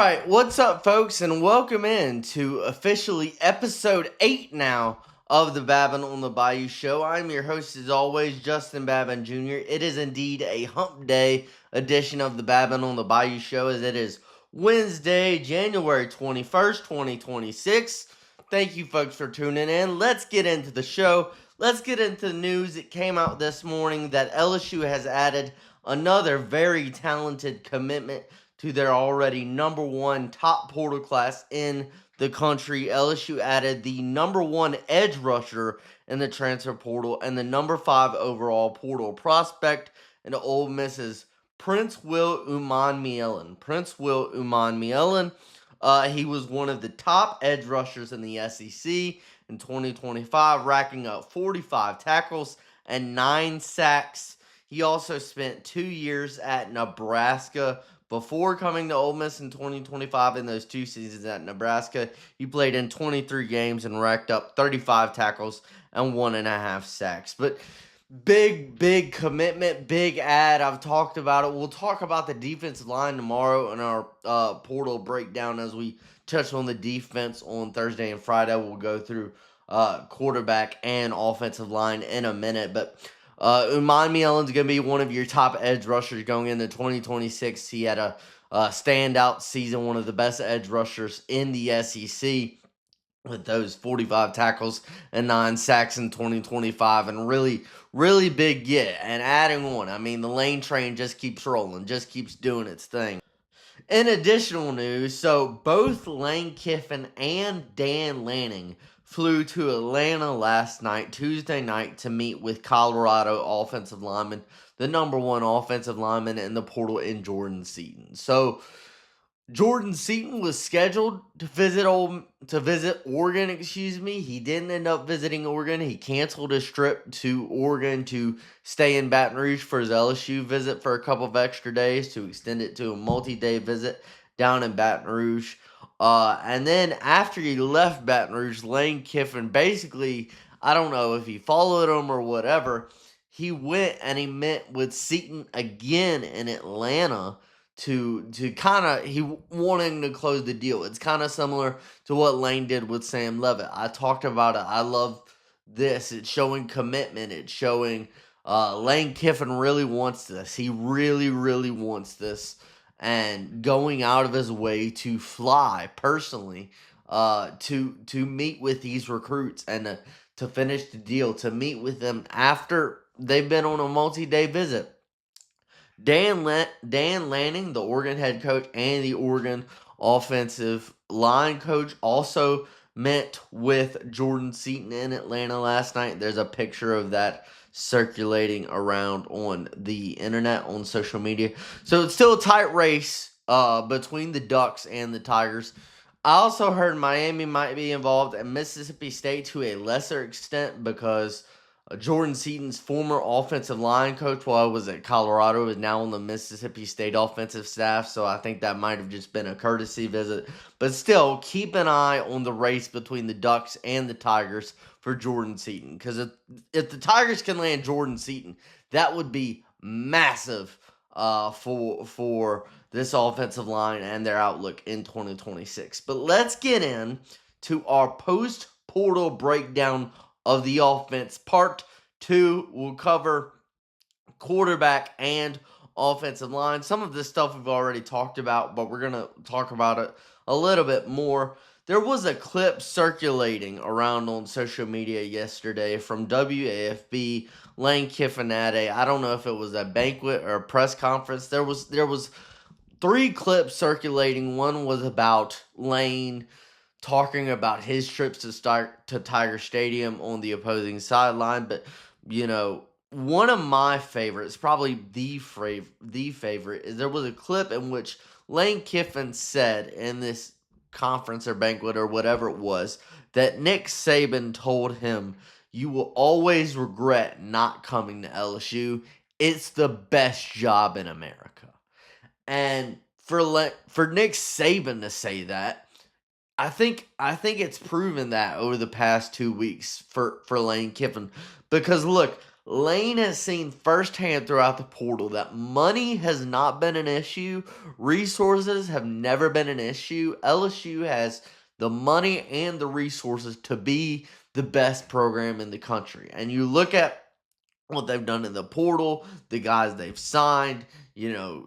Alright, what's up, folks, and welcome in to officially episode 8 now of the Babin On The Bayou show. I'm your host, as always, Justin Babin Jr. It is indeed a hump day edition of the Babin On The Bayou show, as it is Wednesday, January 21st, 2026. Thank you, folks, for tuning in. Let's get into the show. Let's get into the news. It came out this morning that LSU has added another very talented commitment to their already number one top portal class in the country. LSU added the number one edge rusher in the transfer portal and the number 5 overall portal prospect into Ole Miss's Princewil Umanmielen. Princewil Umanmielen, he was one of the top edge rushers in the SEC in 2025, racking up 45 tackles and 9 sacks. He also spent 2 years at Nebraska before coming to Ole Miss in 2025. In those 2 seasons at Nebraska, he played in 23 games and racked up 35 tackles and 1.5 sacks. But big commitment, big ad. I've talked about it. We'll talk about the defensive line tomorrow in our portal breakdown as we touch on the defense on Thursday and Friday. We'll go through quarterback and offensive line in a minute, but Umanmielen's going to be one of your top edge rushers going into 2026. He had a standout season, one of the best edge rushers in the SEC with those 45 tackles and 9 sacks in 2025, and really big get. And adding on, I mean, the lane train just keeps rolling, just keeps doing its thing. In additional news, so both Lane Kiffin and Dan Lanning flew to Atlanta last night, Tuesday night, to meet with Colorado offensive lineman, the number one offensive lineman in the portal in Jordan Seaton. So Jordan Seaton was scheduled to visit Oregon. He didn't end up visiting Oregon. He canceled his trip to Oregon to stay in Baton Rouge for his LSU visit for a couple of extra days to extend it to a multi-day visit down in Baton Rouge. And then after he left Baton Rouge, Lane Kiffin basically, I don't know if he followed him or whatever, he went and he met with Seaton again in Atlanta to kind of, he wanting to close the deal. It's kind of similar to what Lane did with Sam Levitt. I talked about it. I love this. It's showing commitment. It's showing Lane Kiffin really wants this. He really wants this, and going out of his way to fly personally to meet with these recruits and to finish the deal, to meet with them after they've been on a multi-day visit. Dan Lanning, the Oregon head coach, and the Oregon offensive line coach also met with Jordan Seaton in Atlanta last night. There's a picture of that circulating around on the internet, on social media. So it's still a tight race between the Ducks and the Tigers. I also heard Miami might be involved, and Mississippi State to a lesser extent, because Jordan Seaton's former offensive line coach, while I was at Colorado, is now on the Mississippi State offensive staff, so I think that might have just been a courtesy visit. But still, keep an eye on the race between the Ducks and the Tigers for Jordan Seaton, because if the Tigers can land Jordan Seaton, that would be massive for this offensive line and their outlook in 2026. But let's get in to our post-portal breakdown of the offense. Part 2 will cover quarterback and offensive line. Some of this stuff we've already talked about, but we're going to talk about it a little bit more. There was a clip circulating around on social media yesterday from WAFB, Lane Kiffin at I don't know if it was a banquet or a press conference. There was 3 clips circulating. One was about Lane talking about his trips to Tiger Stadium on the opposing sideline. But, one of my favorites, probably the favorite, is there was a clip in which Lane Kiffin said in this conference or banquet or whatever it was, that Nick Saban told him, "You will always regret not coming to LSU. It's the best job in America." And for Nick Saban to say that, I think it's proven that over the past 2 weeks for Lane Kiffin. Because look, Lane has seen firsthand throughout the portal that money has not been an issue. Resources have never been an issue. LSU has the money and the resources to be the best program in the country. And you look at what they've done in the portal, the guys they've signed,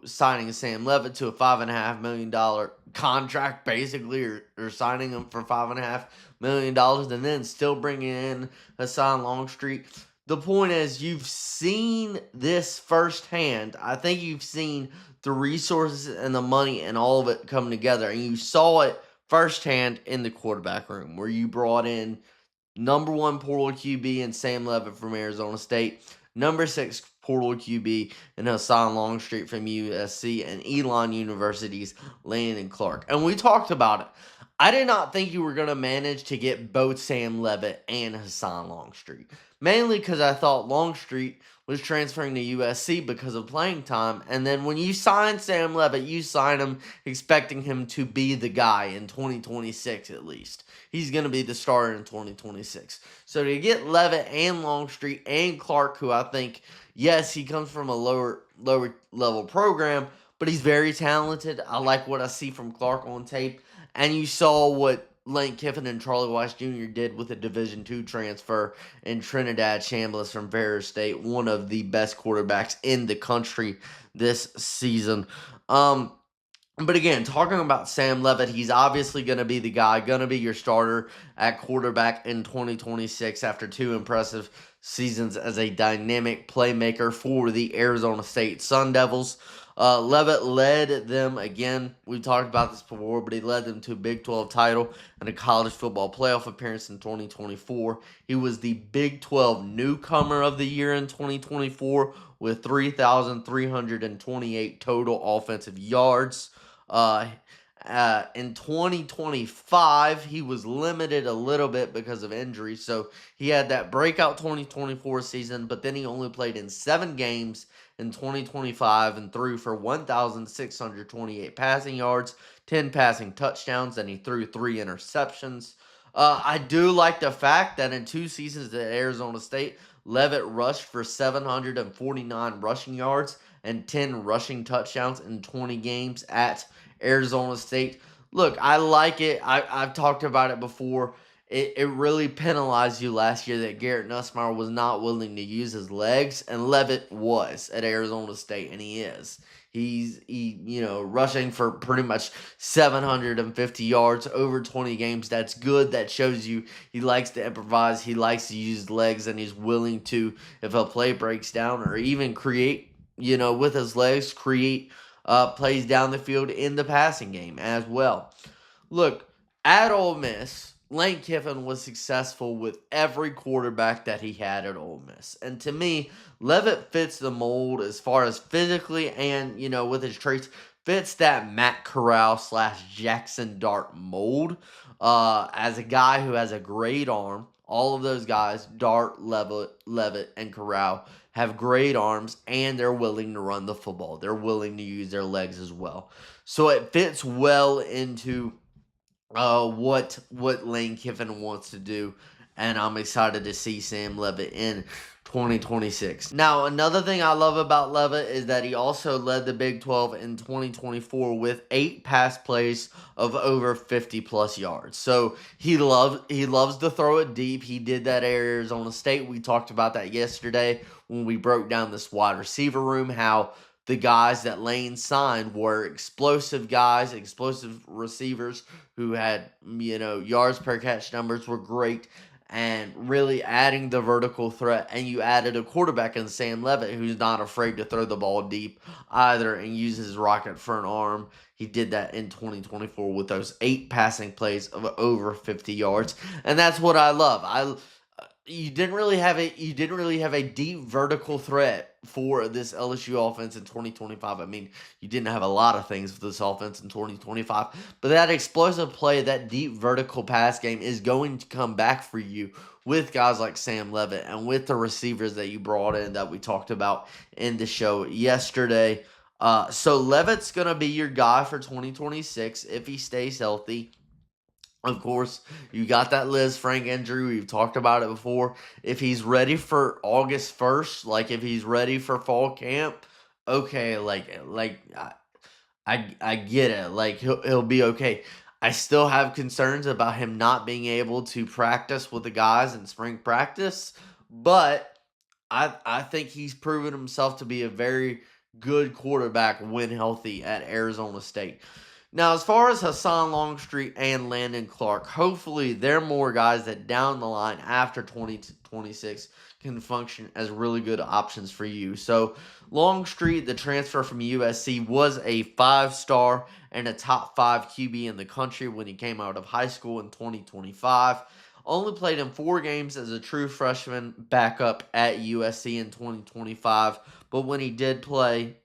signing Sam Levitt to a $5.5 million contract, basically, or signing him for $5.5 million, and then still bringing in Hassan Longstreet. The point is, you've seen this firsthand. I think you've seen the resources and the money and all of it come together, and you saw it firsthand in the quarterback room, where you brought in number 1 portal QB and Sam Levitt from Arizona State, number 6 portal QB and Hassan Longstreet from USC, and Elon University's Landon Clark. And we talked about it. I did not think you were going to manage to get both Sam Levitt and Hassan Longstreet. Mainly because I thought Longstreet was transferring to USC because of playing time. And then when you sign Sam Levitt, you sign him expecting him to be the guy in 2026 at least. He's going to be the starter in 2026. So to get Levitt and Longstreet and Clark, who I think, yes, he comes from a lower level program, but he's very talented. I like what I see from Clark on tape. And you saw what Lane Kiffin and Charlie Weiss Jr. did with a Division II transfer in Trinidad Chambliss from Ferris State, one of the best quarterbacks in the country this season. But again, talking about Sam Levitt, he's obviously going to be the guy, going to be your starter at quarterback in 2026 after 2 impressive seasons as a dynamic playmaker for the Arizona State Sun Devils. Levitt led them, again, we've talked about this before, but he led them to a Big 12 title and a college football playoff appearance in 2024. He was the Big 12 newcomer of the year in 2024 with 3,328 total offensive yards. In 2025, he was limited a little bit because of injury. So he had that breakout 2024 season, but then he only played in 7 games in 2025 and threw for 1,628 passing yards, 10 passing touchdowns, and he threw 3 interceptions. I do like the fact that in 2 seasons at Arizona State, Levitt rushed for 749 rushing yards and 10 rushing touchdowns in 20 games at Arizona State. Look, I like it. I've talked about it before. It really penalized you last year that Garrett Nussmeier was not willing to use his legs, and Levitt was at Arizona State, and he is. He's rushing for pretty much 750 yards over 20 games. That's good. That shows you he likes to improvise. He likes to use his legs, and he's willing to, if a play breaks down, or even create, with his legs, create plays down the field in the passing game as well. Look, at Ole Miss, Lane Kiffin was successful with every quarterback that he had at Ole Miss. And to me, Levitt fits the mold as far as physically and, with his traits, fits that Matt Corral / Jackson Dart mold as a guy who has a great arm. All of those guys, Dart, Levitt, and Corral, have great arms, and they're willing to run the football. They're willing to use their legs as well. So it fits well into what Lane Kiffin wants to do, and I'm excited to see Sam Levitt in 2026. Now, another thing I love about Levitt is that he also led the Big 12 in 2024 with 8 pass plays of over 50-plus yards. So he loves to throw it deep. He did that at Arizona State. We talked about that yesterday when we broke down this wide receiver room, how the guys that Lane signed were explosive guys, explosive receivers who had, yards per catch numbers were great, and really adding the vertical threat. And you added a quarterback in Sam Levitt who's not afraid to throw the ball deep either and use his rocket for an arm. He did that in 2024 with those 8 passing plays of over 50 yards, and that's what I love. You didn't really have a deep vertical threat for this LSU offense in 2025. I mean, you didn't have a lot of things for this offense in 2025, but that explosive play, that deep vertical pass game is going to come back for you with guys like Sam Levitt and with the receivers that you brought in that we talked about in the show yesterday. So Levitt's going to be your guy for 2026 if he stays healthy. Of course, you got that Liz Frank injury. We've talked about it before. If he's ready for August 1st, like if he's ready for fall camp, okay, I get it. Like he'll be okay. I still have concerns about him not being able to practice with the guys in spring practice, but I think he's proven himself to be a very good quarterback when healthy at Arizona State. Now, as far as Hassan Longstreet and Landon Clark, hopefully they're more guys that down the line after 2026 can function as really good options for you. So, Longstreet, the transfer from USC, was a 5-star and a top 5 QB in the country when he came out of high school in 2025. Only played in 4 games as a true freshman backup at USC in 2025, but when he did play,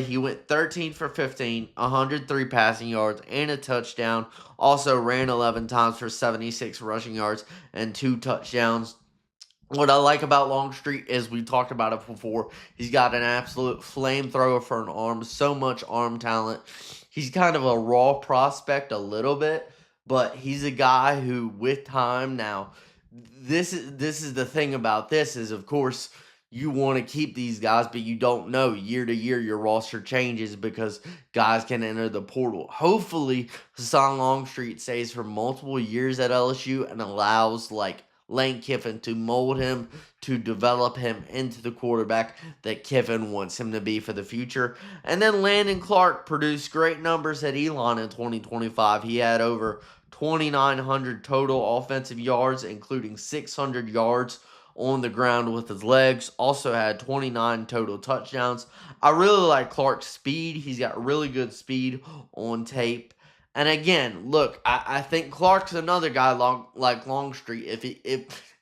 he went 13 for 15, 103 passing yards, and a touchdown. Also ran 11 times for 76 rushing yards and 2 touchdowns. What I like about Longstreet is we talked about it before. He's got an absolute flamethrower for an arm, so much arm talent. He's kind of a raw prospect a little bit, but he's a guy who, with time now, this is the thing about this is, of course, you want to keep these guys, but you don't know. Year to year, your roster changes because guys can enter the portal. Hopefully, Hassan Longstreet stays for multiple years at LSU and allows, like, Lane Kiffin to mold him, to develop him into the quarterback that Kiffin wants him to be for the future. And then Landon Clark produced great numbers at Elon in 2025. He had over 2,900 total offensive yards, including 600 yards on the ground with his legs. Also had 29 total touchdowns. I really like Clark's speed. He's got really good speed on tape. And again, look, I think Clark's another guy like Longstreet.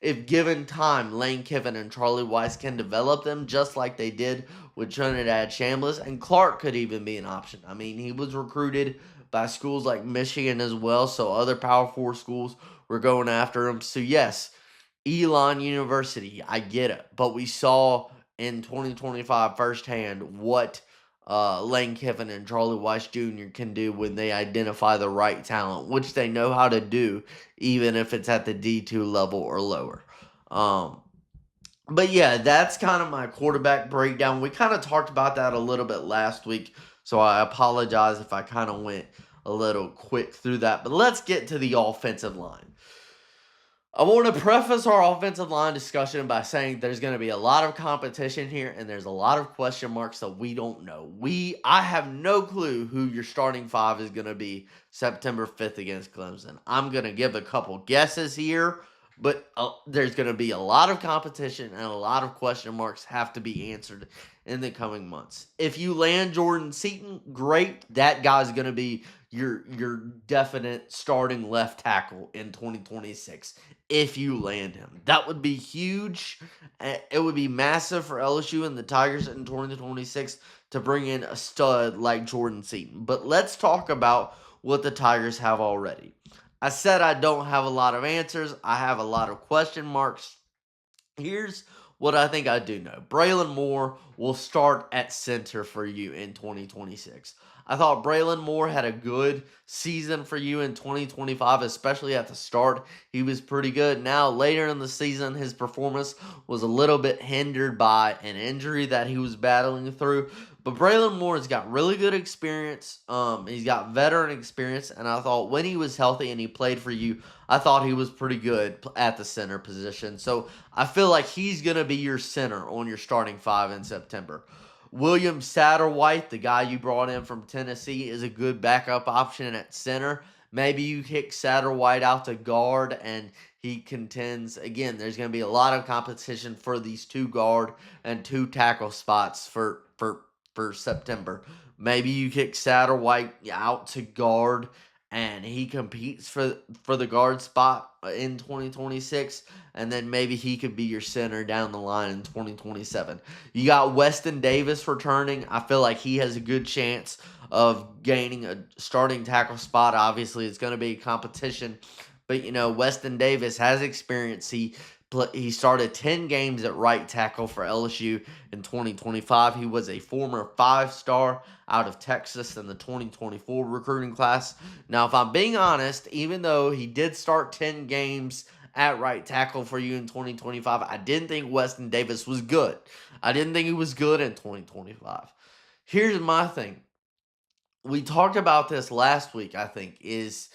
If given time, Lane Kiffin and Charlie Weiss can develop them just like they did with Trinidad Chambliss, and Clark could even be an option. I mean, he was recruited by schools like Michigan as well, so other Power 4 schools were going after him. So yes, Elon University, I get it, but we saw in 2025 firsthand what Lane Kiffin and Charlie Weiss Jr. can do when they identify the right talent, which they know how to do, even if it's at the D2 level or lower. But yeah, that's kind of my quarterback breakdown. We kind of talked about that a little bit last week, so I apologize if I kind of went a little quick through that. But let's get to the offensive line. I want to preface our offensive line discussion by saying there's going to be a lot of competition here, and there's a lot of question marks that we don't know. I have no clue who your starting 5 is going to be September 5th against Clemson. I'm going to give a couple guesses here, but there's going to be a lot of competition, and a lot of question marks have to be answered in the coming months. If you land Jordan Seaton, great. That guy's going to be your definite starting left tackle in 2026 if you land him. That would be huge. It would be massive for LSU and the Tigers in 2026 to bring in a stud like Jordan Seaton. But let's talk about what the Tigers have already. I said I don't have a lot of answers. I have a lot of question marks. Here's what I think I do know. Braylon Moore will start at center for you in 2026. I thought Braylon Moore had a good season for you in 2025, especially at the start. He was pretty good. Now, later in the season, his performance was a little bit hindered by an injury that he was battling through. But Braylon Moore has got really good experience. He's got veteran experience, and I thought when he was healthy and he played for you, I thought he was pretty good at the center position. So I feel like he's going to be your center on your starting 5 in September. William Satterwhite, the guy you brought in from Tennessee, is a good backup option at center. Maybe you kick Satterwhite out to guard and he contends. Again, there's going to be a lot of competition for these 2 guard and 2 tackle spots for September. Maybe you kick Satterwhite out to guard and he competes for the guard spot in 2026, and then maybe he could be your center down the line in 2027. You got Weston Davis returning. I feel like he has a good chance of gaining a starting tackle spot. Obviously, it's going to be a competition, but Weston Davis has experience. He He started 10 games at right tackle for LSU in 2025. He was a former 5-star out of Texas in the 2024 recruiting class. Now, if I'm being honest, even though he did start 10 games at right tackle for you in 2025, I didn't think Weston Davis was good. I didn't think he was good in 2025. Here's my thing. We talked about this last week, I think, is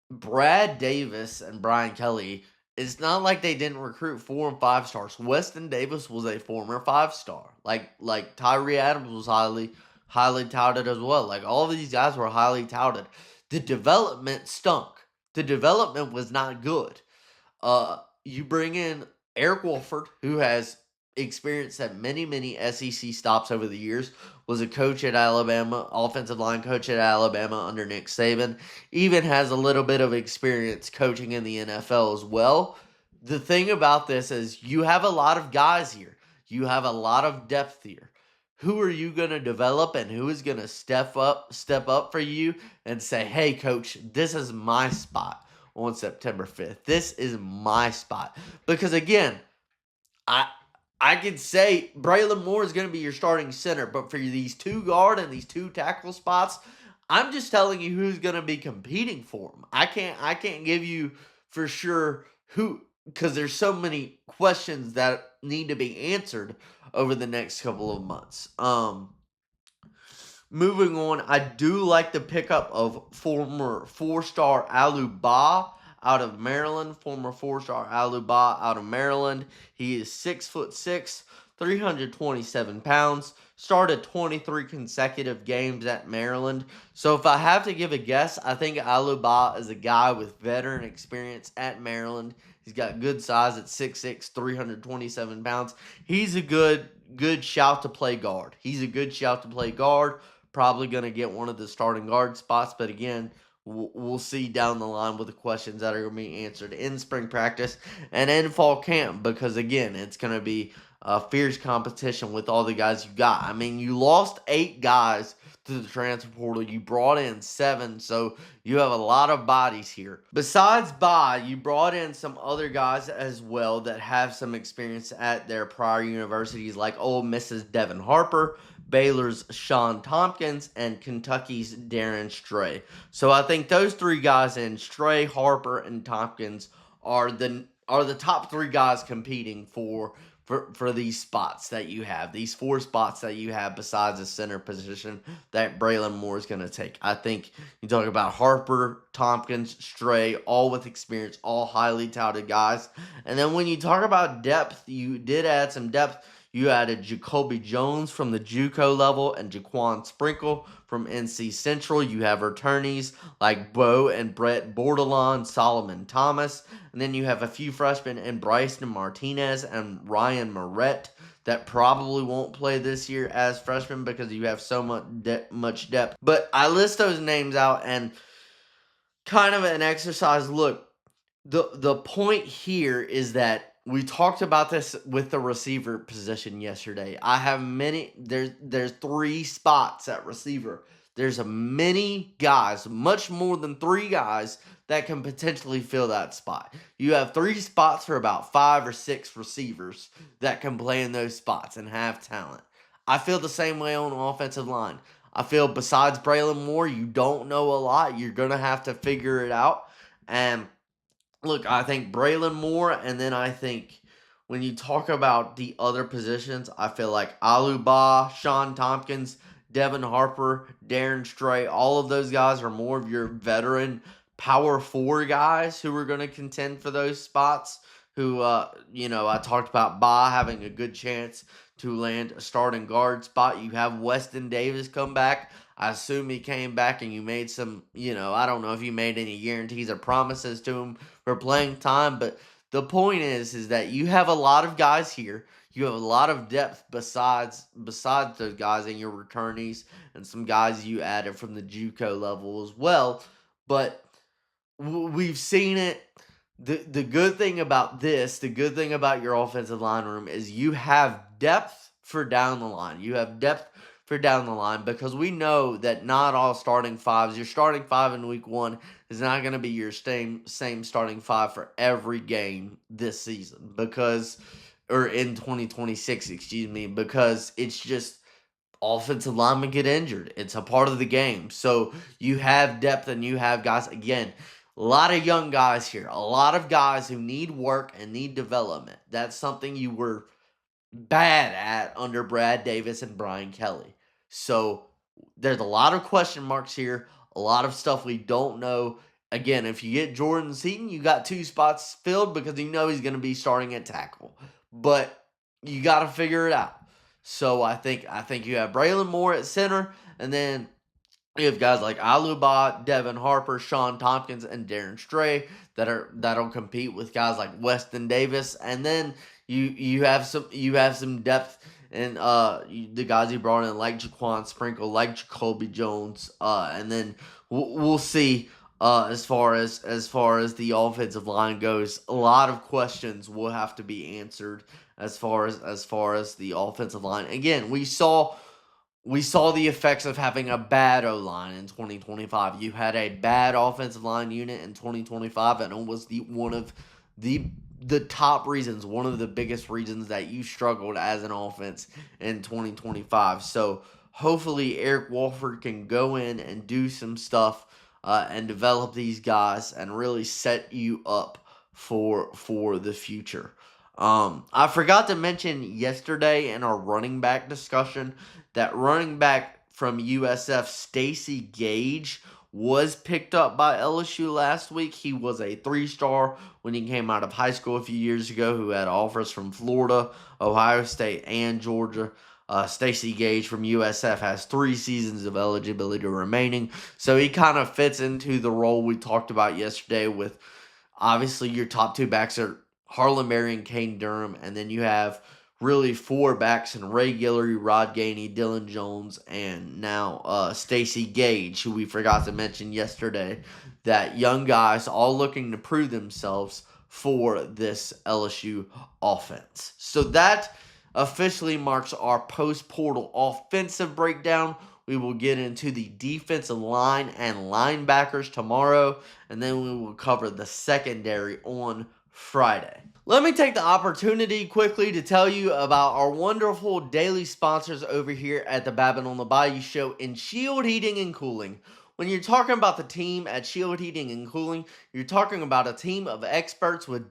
Brad Davis and Brian Kelly. It's not like they didn't recruit 4 and 5 stars. Weston Davis was a former 5-star. Like Tyree Adams was highly touted as well. Like all of these guys were highly touted. The development stunk. The development was not good. You bring in Eric Wolford, who has experience at many SEC stops over the years, was a coach at Alabama, offensive line coach at Alabama under Nick Saban, even has a little bit of experience coaching in the NFL as well. The thing about this is you have a lot of guys here. You have a lot of depth here. Who are you going to develop, and who is going to step up for you and say, hey, coach, this is my spot on September 5th. This is my spot. Because again, I could say Braylon Moore is going to be your starting center, but for these 2 guard and these 2 tackle spots, I'm just telling you who's going to be competing for them. I can't give you for sure who, because there's so many questions that need to be answered over the next couple of months. Moving on, I do like the pickup of former 4-star Aluba out of Maryland. Former 4-star Aluba out of Maryland. He is 6'6", 327 pounds. Started 23 consecutive games at Maryland. So if I have to give a guess, I think Aluba is a guy with veteran experience at Maryland. He's got good size at 6'6", 327 pounds. He's a good shout to play guard. Probably going to get one of the starting guard spots, but again, we'll see down the line with the questions that are going to be answered in spring practice and in fall camp, because again, it's going to be a fierce competition with all the guys you got. I mean, you lost 8 guys to the transfer portal. You brought in 7, so you have a lot of bodies here. Besides you brought in some other guys as well that have some experience at their prior universities, like Ole Miss's Devin Harper, Baylor's Sean Tompkins, and Kentucky's Darren Stray. So I think those 3 guys in Stray, Harper, and Tompkins are the top 3 guys competing for these spots that you have, these 4 spots that you have besides the center position that Braylon Moore is going to take. I think you talk about Harper, Tompkins, Stray, all with experience, all highly touted guys. And then when you talk about depth, you did add some depth. You added Jacoby Jones from the JUCO level and Jaquan Sprinkle from NC Central. You have returnees like Bo and Brett Bordelon, Solomon Thomas. And then you have a few freshmen in Bryson Martinez and Ryan Moret that probably won't play this year as freshmen because you have so much depth. But I list those names out and kind of an exercise. Look, the point here is that we talked about this with the receiver position yesterday. I have there's 3 spots at receiver. There's many guys, much more than 3 guys, that can potentially fill that spot. You have 3 spots for about 5 or 6 receivers that can play in those spots and have talent. I feel the same way on offensive line. I feel besides Braylon Moore, you don't know a lot. You're going to have to figure it out. And look, I think Braylon Moore, and then I think when you talk about the other positions, I feel like Aluba, Sean Tompkins, Devin Harper, Darren Stray, all of those guys are more of your veteran power 4 guys who are going to contend for those spots. Who, I talked about having a good chance to land a starting guard spot. You have Weston Davis come back. I assume he came back and you made some, I don't know if you made any guarantees or promises to him for playing time, but the point is that you have a lot of guys here. You have a lot of depth besides those guys and your returnees and some guys you added from the JUCO level as well. But we've seen it. The good thing about your offensive line room is you have depth for down the line. You have depth for down the line, because we know that not all starting fives, your starting five in week one is not going to be your same starting five for every game this season, or in 2026, excuse me, because it's just offensive linemen get injured. It's a part of the game. So you have depth and you have guys, again, a lot of young guys here, a lot of guys who need work and need development. That's something you were bad at under Brad Davis and Brian Kelly. So there's a lot of question marks here, a lot of stuff we don't know. Again, if you get Jordan Seaton, you got 2 spots filled because you know he's going to be starting at tackle. But you got to figure it out. So I think you have Braylon Moore at center, and then you have guys like Aluba, Devin Harper, Sean Tompkins, and Darren Stray that'll compete with guys like Weston Davis, and then you have some depth in the guys you brought in like Jaquan Sprinkle, like Jacoby Jones, and then we'll see. As far as the offensive line goes, a lot of questions will have to be answered as far as the offensive line. Again, we saw the effects of having a bad O-line in 2025. You had a bad offensive line unit in 2025, and it was one of the top reasons, one of the biggest reasons that you struggled as an offense in 2025. So hopefully Eric Walford can go in and do some stuff and develop these guys and really set you up for the future. I forgot to mention yesterday in our running back discussion that running back from USF, Stacey Gage, was picked up by LSU last week. He was a 3-star when he came out of high school a few years ago, who had offers from Florida, Ohio State, and Georgia. Stacey Gage from USF has 3 seasons of eligibility remaining, so he kind of fits into the role we talked about yesterday with, obviously, your top 2 backs are Harlan Berry and Kane Durham, and then you have really 4 backs in Ray Guillory, Rod Gainey, Dylan Jones, and now Stacey Gage, who we forgot to mention yesterday. That young guys all looking to prove themselves for this LSU offense. So that officially marks our post-portal offensive breakdown. We will get into the defensive line and linebackers tomorrow, and then we will cover the secondary on Friday. Let me take the opportunity quickly to tell you about our wonderful daily sponsors over here at the Babin On The Bayou show in Shield Heating and Cooling. When you're talking about the team at Shield Heating and Cooling, you're talking about a team of experts with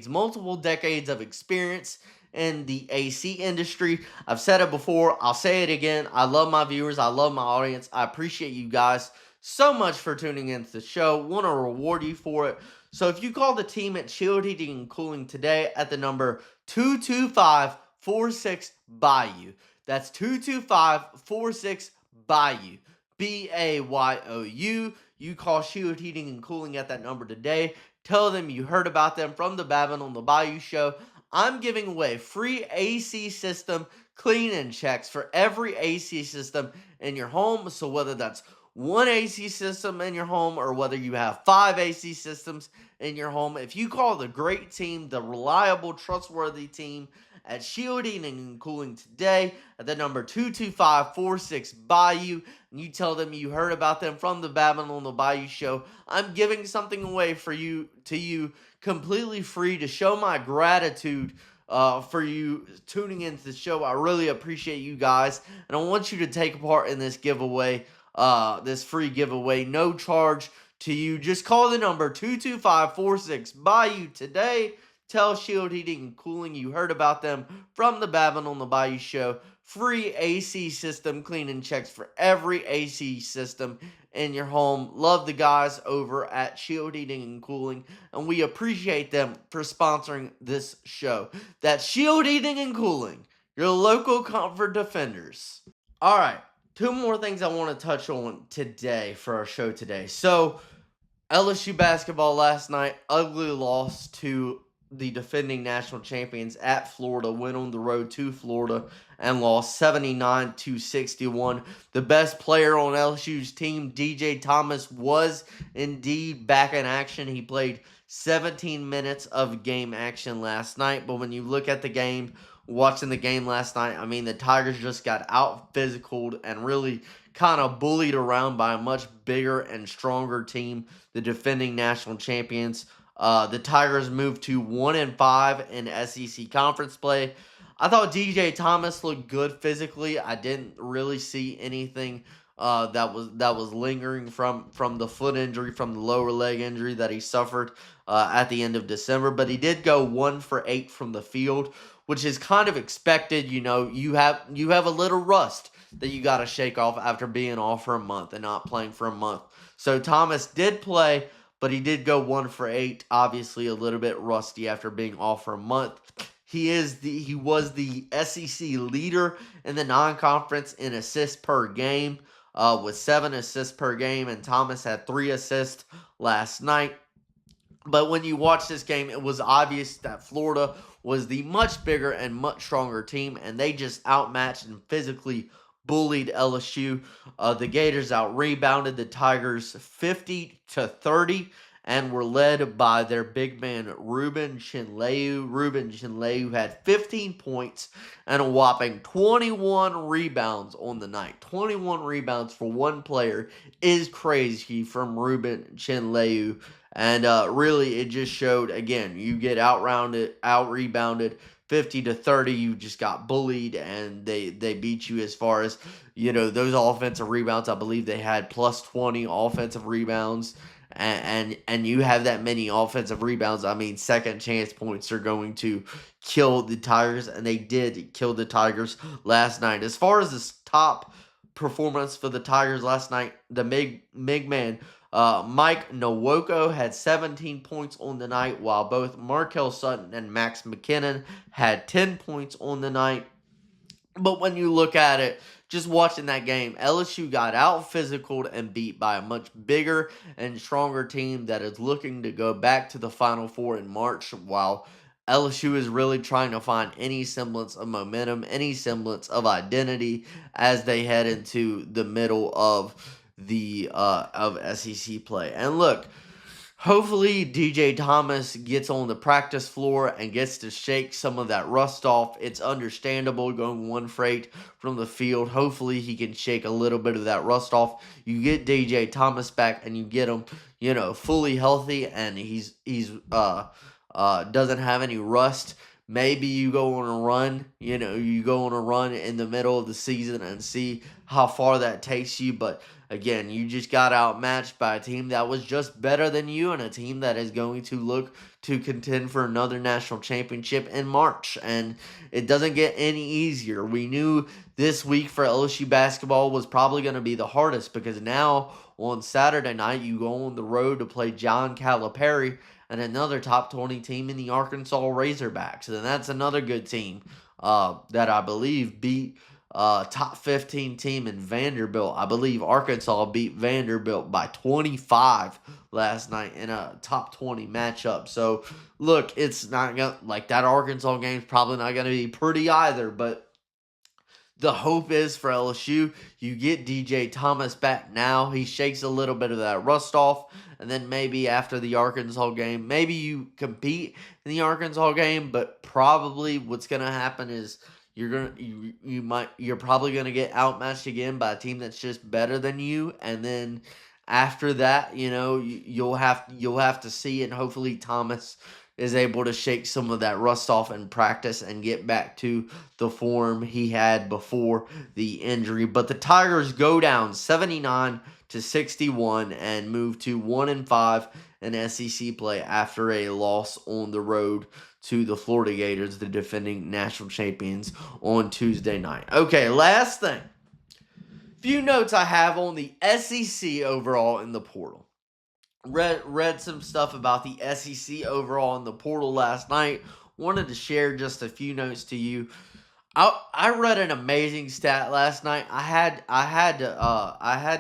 multiple decades of experience in the AC industry. I've said it before, I'll say it again. I love my viewers, I love my audience. I appreciate you guys so much for tuning into the show. Want to reward you for it. So if you call the team at Shield Heating and Cooling today at the number 225-46-BAYOU. That's 225-46-BAYOU. BAYOU. You call Shield Heating and Cooling at that number today. Tell them you heard about them from the Babin On The Bayou show. I'm giving away free AC system clean-in checks for every AC system in your home. So whether that's one AC system in your home or whether you have 5 AC systems in your home, if you call the great team, the reliable, trustworthy team at Shield Heating and Cooling today at the number 225-46-BAYOU, and you tell them you heard about them from the Babin On The Bayou show, I'm giving something away to you completely free to show my gratitude for you tuning into the show. I really appreciate you guys, and I want you to take part in this giveaway, this free giveaway, no charge to you. Just call the number 225-46-BAYOU today. Tell Shield Heating and Cooling you heard about them from the Babin On The Bayou show. Free AC system cleaning checks for every AC system in your home. Love the guys over at Shield Heating and Cooling, and we appreciate them for sponsoring this show. That's Shield Heating and Cooling, your local comfort defenders. All right, 2 more things I want to touch on today for our show today. So, LSU basketball last night, ugly loss to the defending national champions at Florida, went on the road to Florida and lost 79-61. The best player on LSU's team, DJ Thomas, was indeed back in action. He played 17 minutes of game action last night, but when you look at the game, watching the game last night. I mean, the Tigers just got out-physicaled and really kind of bullied around by a much bigger and stronger team, the defending national champions. The Tigers moved to 1-5 in SEC conference play. I thought DJ Thomas looked good physically. I didn't really see anything that was lingering from the foot injury, from the lower leg injury that he suffered at the end of December. But he did go 1 for 8 from the field, which is kind of expected. You know, you have a little rust that you got to shake off after being off for a month and not playing for a month. So Thomas did play, but he did go 1 for 8. Obviously, a little bit rusty after being off for a month. He was the SEC leader in the non-conference in assists per game, with 7 assists per game, and Thomas had 3 assists last night. But when you watch this game, it was obvious that Florida was the much bigger and much stronger team, and they just outmatched and physically bullied LSU. The Gators out-rebounded the Tigers 50-30 and were led by their big man, Ruben Chinleu. Ruben Chinleu had 15 points and a whopping 21 rebounds on the night. 21 rebounds for one player is crazy from Ruben Chinleu. And really, it just showed, again, you get out-rebounded 50-30. You just got bullied, and they beat you as far as, you know, those offensive rebounds. I believe they had plus 20 offensive rebounds. And you have that many offensive rebounds. I mean, second chance points are going to kill the Tigers, and they did kill the Tigers last night. As far as the top performance for the Tigers last night, the big man, Mike Nwoko had 17 points on the night, while both Markel Sutton and Max McKinnon had 10 points on the night. But when you look at it, just watching that game, LSU got out-physicaled and beat by a much bigger and stronger team that is looking to go back to the Final Four in March, while LSU is really trying to find any semblance of momentum, any semblance of identity as they head into the middle of the SEC play. And look, hopefully DJ Thomas gets on the practice floor and gets to shake some of that rust off. It's understandable going 1 for 8 from the field. Hopefully he can shake a little bit of that rust off. You get DJ Thomas back and you get him, you know, fully healthy, and he's doesn't have any rust. Maybe you go on a run, you go on a run in the middle of the season and see how far that takes you. But again, you just got outmatched by a team that was just better than you, and a team that is going to look to contend for another national championship in March. And it doesn't get any easier. We knew this week for LSU basketball was probably going to be the hardest, because now on Saturday night you go on the road to play John Calipari and another top 20 team in the Arkansas Razorbacks. And that's another good team that I believe beat top 15 team in Vanderbilt. I believe Arkansas beat Vanderbilt by 25 last night in a top 20 matchup. So, look, it's not going to, like, that Arkansas game's probably not going to be pretty either, but the hope is for LSU, you get DJ Thomas back now. He shakes a little bit of that rust off, and then maybe after the Arkansas game, maybe you compete in the Arkansas game, but probably what's going to happen is you're probably going to get outmatched again by a team that's just better than you, and then after that, you'll have to see, and hopefully Thomas is able to shake some of that rust off in practice and get back to the form he had before the injury. But the Tigers go down 79-61 and move to 1-5 in SEC play after a loss on the road to the Florida Gators, the defending national champions, on Tuesday night. Okay, last thing. Few notes I have on the SEC overall in the portal. Read some stuff about the SEC overall in the portal last night. Wanted to share just a few notes to you. I read an amazing stat last night. I had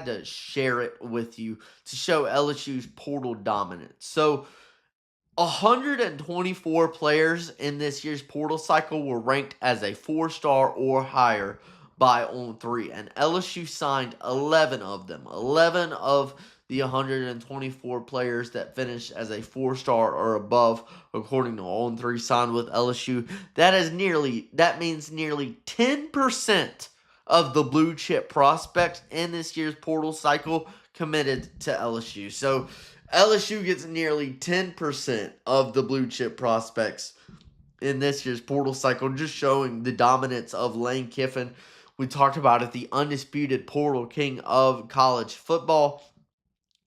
to share it with you to show LSU's portal dominance. So 124 players in this year's portal cycle were ranked as a 4-star or higher by On3, and LSU signed 11 of them. 11 of the 124 players that finished as a 4-star or above, according to On 3 signed with LSU. That means nearly 10% of the blue chip prospects in this year's portal cycle committed to LSU. So LSU gets nearly 10% of the blue chip prospects in this year's portal cycle, just showing the dominance of Lane Kiffin. We talked about it, the undisputed portal king of college football.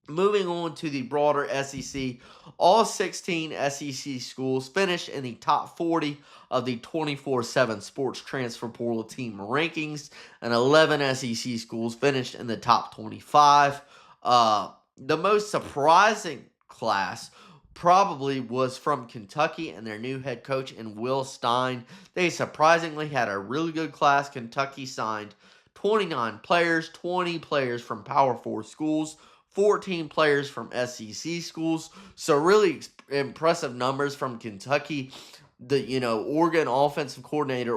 Moving on to the broader SEC, all 16 SEC schools finished in the top 40 of the 24/7 Sports Transfer Portal team rankings, and 11 SEC schools finished in the top 25. The most surprising class probably was from Kentucky and their new head coach in Will Stein. They surprisingly had a really good class. Kentucky signed 29 players, 20 players from Power 4 schools, 14 players from SEC schools. So really impressive numbers from Kentucky. Oregon's offensive coordinator,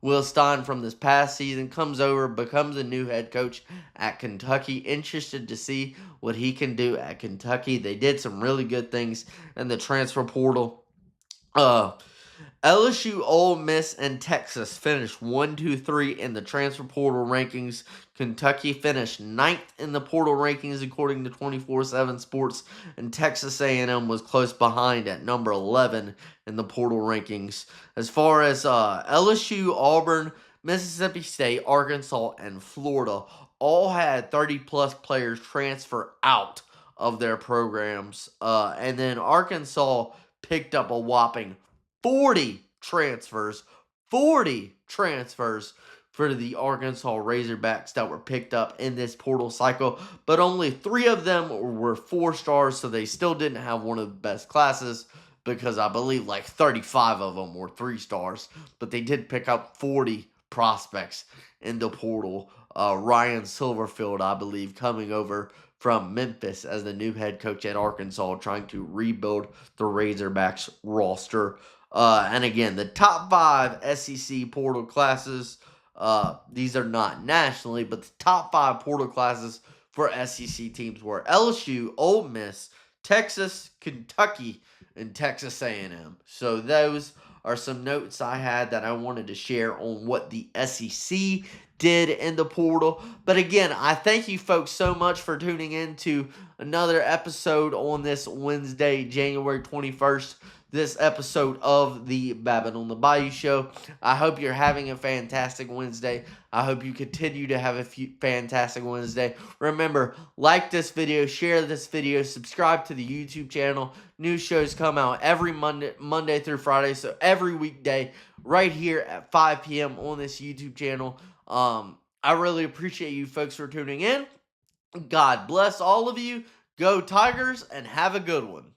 Will Stein, from this past season, comes over, becomes a new head coach at Kentucky. Interested to see what he can do at Kentucky. They did some really good things in the transfer portal. LSU, Ole Miss, and Texas finished 1, 2, 3 in the transfer portal rankings. Kentucky finished 9th in the portal rankings according to 24/7 Sports, and Texas A&M was close behind at number 11 in the portal rankings. As far as LSU, Auburn, Mississippi State, Arkansas, and Florida all had 30-plus players transfer out of their programs. And then Arkansas picked up a whopping 40 transfers for the Arkansas Razorbacks that were picked up in this portal cycle, but only 3 of them were 4-stars, so they still didn't have one of the best classes, because I believe like 35 of them were 3-stars, but they did pick up 40 prospects in the portal. Ryan Silverfield, I believe, coming over from Memphis as the new head coach at Arkansas, trying to rebuild the Razorbacks roster. And again, the top 5 SEC portal classes, these are not nationally, but the top 5 portal classes for SEC teams were LSU, Ole Miss, Texas, Kentucky, and Texas A&M. So those are some notes I had that I wanted to share on what the SEC did in the portal. But again, I thank you folks so much for tuning in to another episode on this Wednesday, January 21st. This episode of the Babin on the Bayou show. I hope you're having a fantastic Wednesday. I hope you continue to have a fantastic Wednesday. Remember, like this video, share this video, subscribe to the YouTube channel. New shows come out every Monday through Friday, so every weekday right here at 5 p.m. on this YouTube channel. I really appreciate you folks for tuning in. God bless all of you. Go Tigers, and have a good one.